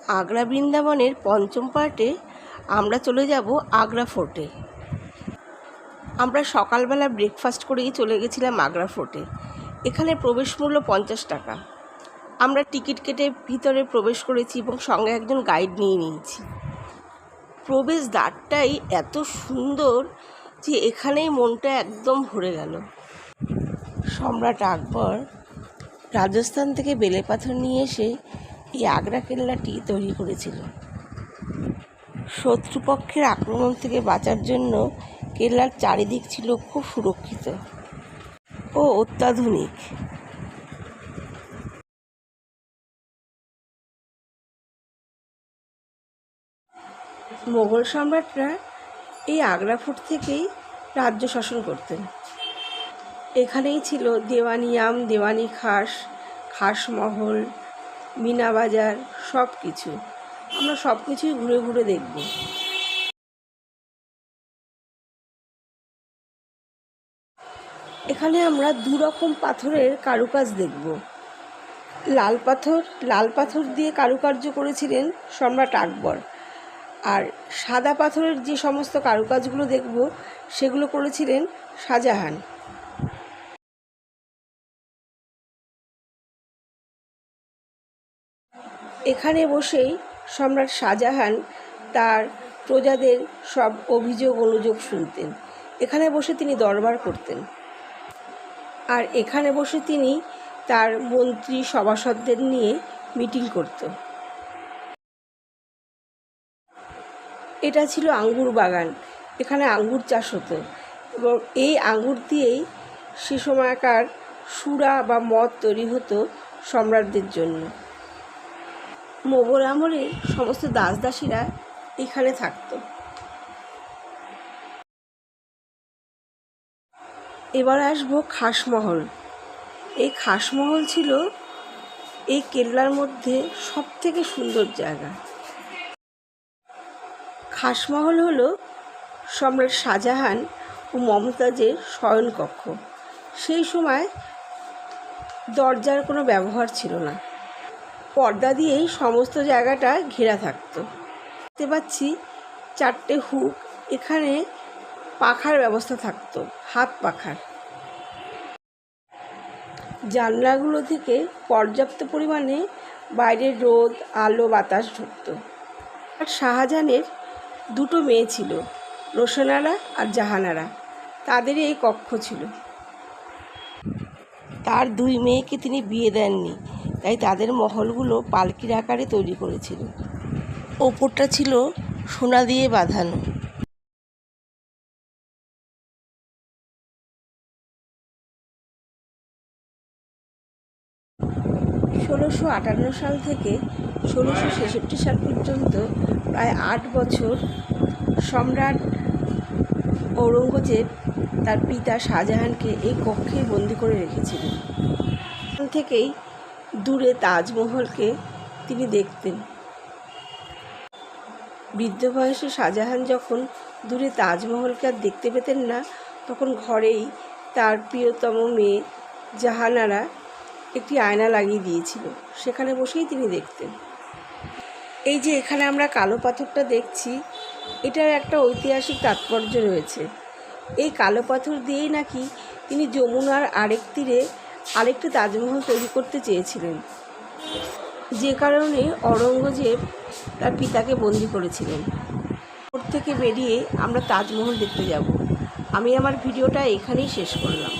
আগ্রা বৃন্দাবনের পঞ্চম পার্টে আমরা চলে যাব আগ্রা ফোর্টে। আমরা সকালবেলা ব্রেকফাস্ট করেই চলে গেছিলাম আগ্রা ফোর্টে। এখানে প্রবেশ মূল্য 50 টাকা। আমরা টিকিট কেটে ভিতরে প্রবেশ করেছি এবং সঙ্গে একজন গাইড নিয়ে নিয়েছি। প্রবেশ দ্বারটাই এত সুন্দর যে এখানেই মনটা একদম ভরে গেল। সম্রাট আকবর রাজস্থান থেকে বেলে পাথর নিয়ে এসে এই আগ্রা কেল্লাটি তৈরি করেছিল। শত্রুপক্ষের আক্রমণ থেকে বাঁচার জন্য কেল্লার চারিদিক ছিল খুব সুরক্ষিত ও অত্যাধুনিক। মোগল সম্রাটরা এই আগ্রা ফোর্ট থেকেই রাজ্য শাসন করতেন। এখানেই ছিল দেওয়ানিয়াম, দেওয়ানি খাস, খাসমহল, মিনা বাজার, সব কিছু। আমরা সব কিছুই ঘুরে ঘুরে দেখব। এখানে আমরা দুরকম পাথরের কারুকাজ দেখব। লাল পাথর দিয়ে কারুকার্য করেছিলেন সম্রাট আকবর, আর সাদা পাথরের যে সমস্ত কারুকাজগুলো দেখব সেগুলো করেছিলেন শাহজাহান। এখানে বসেই সম্রাট শাহজাহান তার প্রজাদের সব অভিযোগ অনুযোগ শুনতেন। এখানে বসে তিনি দরবার করতেন, আর এখানে বসে তিনি তার মন্ত্রী সভাসদদের নিয়ে মিটিং করত। এটা ছিল আঙ্গুর বাগান। এখানে আঙ্গুর চাষ হতো এবং এই আঙ্গুর দিয়েই সে সময়কার সুরা বা মদ তৈরি হতো সম্রাটদের জন্য। মোগল আমলে সমস্ত দাসদাসীরা এখানে থাকত। এবার আসবো খাসমহল। এই খাসমহল ছিল এই কেল্লার মধ্যে সবথেকে সুন্দর জায়গা। খাসমহল হলো সম্রাট শাহজাহান ও মমতাজের শয়নকক্ষ। সেই সময় দরজার কোনো ব্যবহার ছিল না, পর্দা দিয়েই সমস্ত জায়গাটা ঘেরা থাকতো। দেখতে পাচ্ছি 4টে হুক। এখানে পাখার ব্যবস্থা থাকতো, হাত পাখার। জানলাগুলো থেকে পর্যাপ্ত পরিমাণে বাইরের রোদ, আলো, বাতাস ঢুকত। আর শাহজাহানের 2টো মেয়ে ছিল, রোশনারা আর জাহানারা। তাদের এই কক্ষ ছিল। তার 2 মেয়েকে তিনি বিয়ে দেননি, তাই তাদের মহলগুলো পালকির আকারে তৈরি করেছিল। ওপরটা ছিল সোনা দিয়ে বাঁধানো। 1658 সাল থেকে 1666 সাল পর্যন্ত প্রায় 8 বছর সম্রাট ঔরঙ্গজেব তার পিতা শাহজাহানকে এই কক্ষেই বন্দি করে রেখেছিলেন। এখান থেকেই দূরে তাজমহলকে তিনি দেখতেন। বৃদ্ধ বয়সে শাহজাহান যখন দূরে তাজমহলকে আর দেখতে পেতেন না, তখন ঘরেই তার প্রিয়তম মেয়ে জাহানারা একটি আয়না লাগিয়ে দিয়েছিল। সেখানে বসেই তিনি দেখতেন। এই যে এখানে আমরা কালো পাথরটা দেখছি, এটার একটা ঐতিহাসিক তাৎপর্য রয়েছে। এই কালো পাথর দিয়েই নাকি তিনি যমুনার আরেক তীরে আরেকটি তাজমহল তৈরি করতে চেয়েছিলেন, যে কারণে ঔরঙ্গজেব তার পিতাকে বন্দি করেছিলেন। ওর থেকে বেরিয়ে আমরা তাজমহল দেখতে যাব। আমি আমার ভিডিওটা এখানেই শেষ করলাম।